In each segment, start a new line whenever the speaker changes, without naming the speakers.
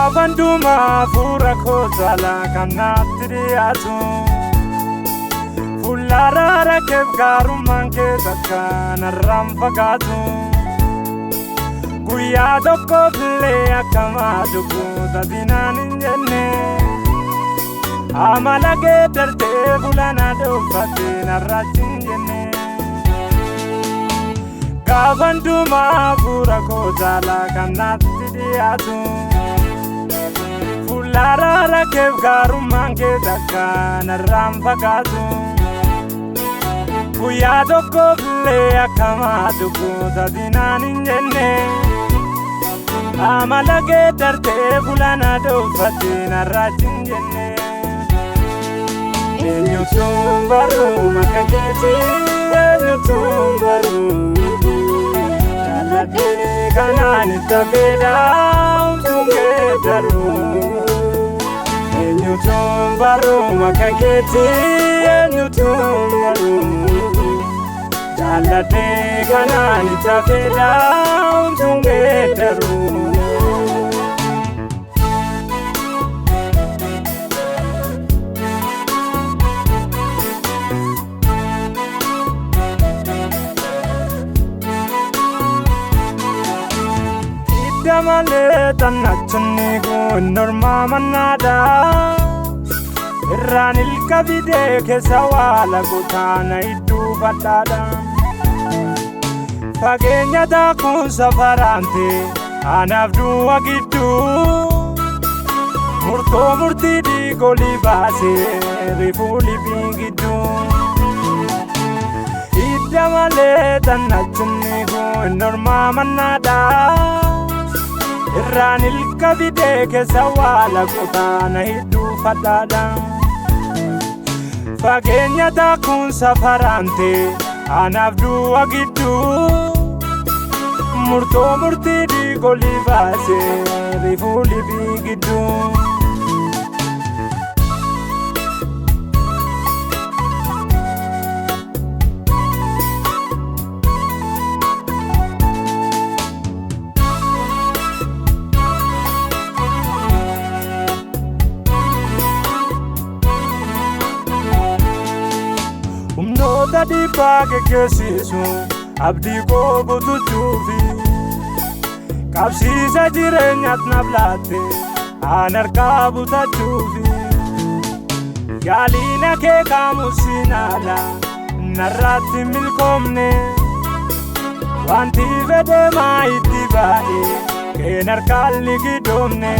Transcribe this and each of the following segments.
Gavanduma fura kozala kanatti dhiyaatu Fuularara keef gaarummaan kee takka narraan fagaatu Guyyaa tokkofillee akkamaa dubbuuta dinaan hin jenne Amala geeddartee fulana dhooffattee narraatti hin jenne Gavanduma fura kozala kanatti dhiyaatu Fuularara keef gaarummaan kee takka narraan fagaatu Guyyaa tokkofillee akkamaa dubbuuta dinaan hin jenne Amala geeddartee fulana dhooffattee narraatti hin jenne Eenyutuun baruu maka keetii eenyutuun baruu Jaaladhee kanaan itti fedhaa umtuun geeddaruu Eenyutuun baruu maka keetii eenyutuun baruu Jaaladhee kanaan itti fedhaa umtuun geeddaruu Malee tannachunni kun normaa mannaadha Irraan ilka bidee keessa waa lagu taana idduu badhaadha Fageenya taakuun safaraante anaaf du'a gidduu Murtoo murtii dhiigolii baasee rifuu libii gidduu Hidda malee tannachunni kun normaa mannaadha Irraan ilka bidee keessa waa lagu taana idduu badhaadha Fageenya taakuun safaraante anaaf du'a gidduu Murtoo murtii dhiigolii baasee rifuu libii gidduu Humnoota dhiibbaa geggeessisu abdii koo guutuchuufi Qabsiisa jireenyaat naaf laatte aan harkaa butachuufi Yaaliina kee qaamusiin haala narraatti milkoomne Wanti fedhemaa itti baay'ee keen harkaan ligidoomne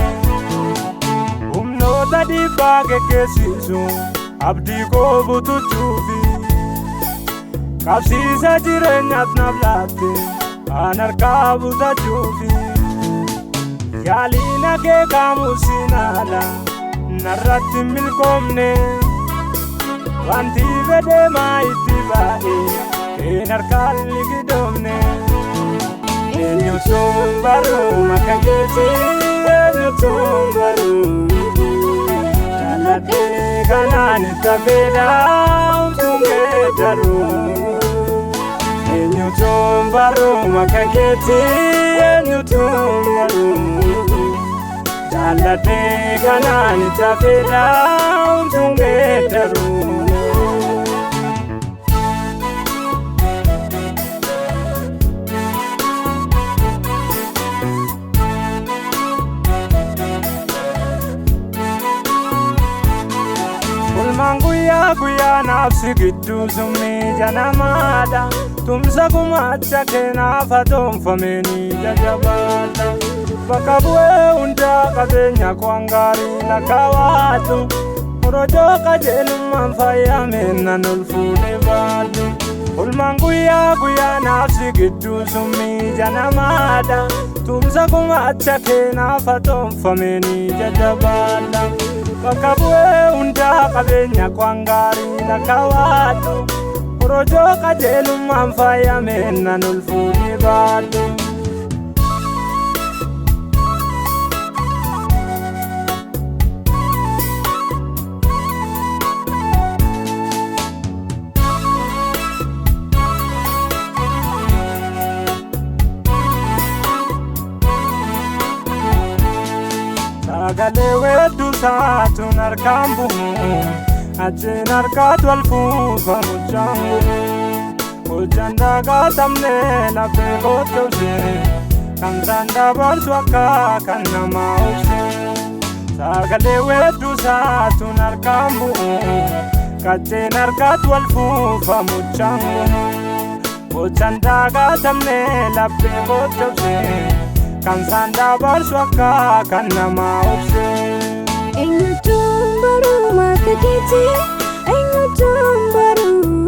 Humnoota dhiibbaa geggeessisu abdii koo guutuchuufi Qabsiisa jireenyaat naaf laatte aan harkaa butachuufi Yaaliina kee qaamusiin haala narratti milkoomne Wanti fedhemaa itti baay'ee keen harkaan ligidoomne Eenyutuun baruu maka keetii eenyutuun baruu Jaaladhee kanaan itti fedhaa umtuun geeddaruu Eenyutuun baruu maka keetii eenyutuun baruu Jaaladhee kanaan itti fedhaa umtuun geeddaruu Ulmaan guyyaa naafsi gidduu sumni janamaadha Tumsa gumaacha keenaaf atoonfameni jajabaadha Bakka bu'ee hundaa qabeenya koo gaarii lakkaawwaatu Korojoo qajeelummaan faayameen nan ol fuudhee baadhu Ulmaan guyyaa naafsi gidduu sumni janamaadha Tumsa gumaacha keenaaf atoonfameni jajabaadha Bakka bu'ee hundaa qabeenya koo gaarii lakkaawwaatu Korojoo qajeelummaan faayameen nan ol fuudhee baadhu Sagalee weedduu saatuun harkaan bu'u achiin harkaatu wal fuufa mucaan bu'u hojjaan dagaatamne laphee kottobsee kan isaan dabarsu akka kan namaa obsee sagalee weedduu saatuun harkaan bu'u achiin harkaatu wal fuufa mucaan bu'u hojjaan dagaatamne laphee kottobsee kan isaan dabarsu akka kan namaa obsee.
Eenyutu baruu akka keetii eenyutu baruu.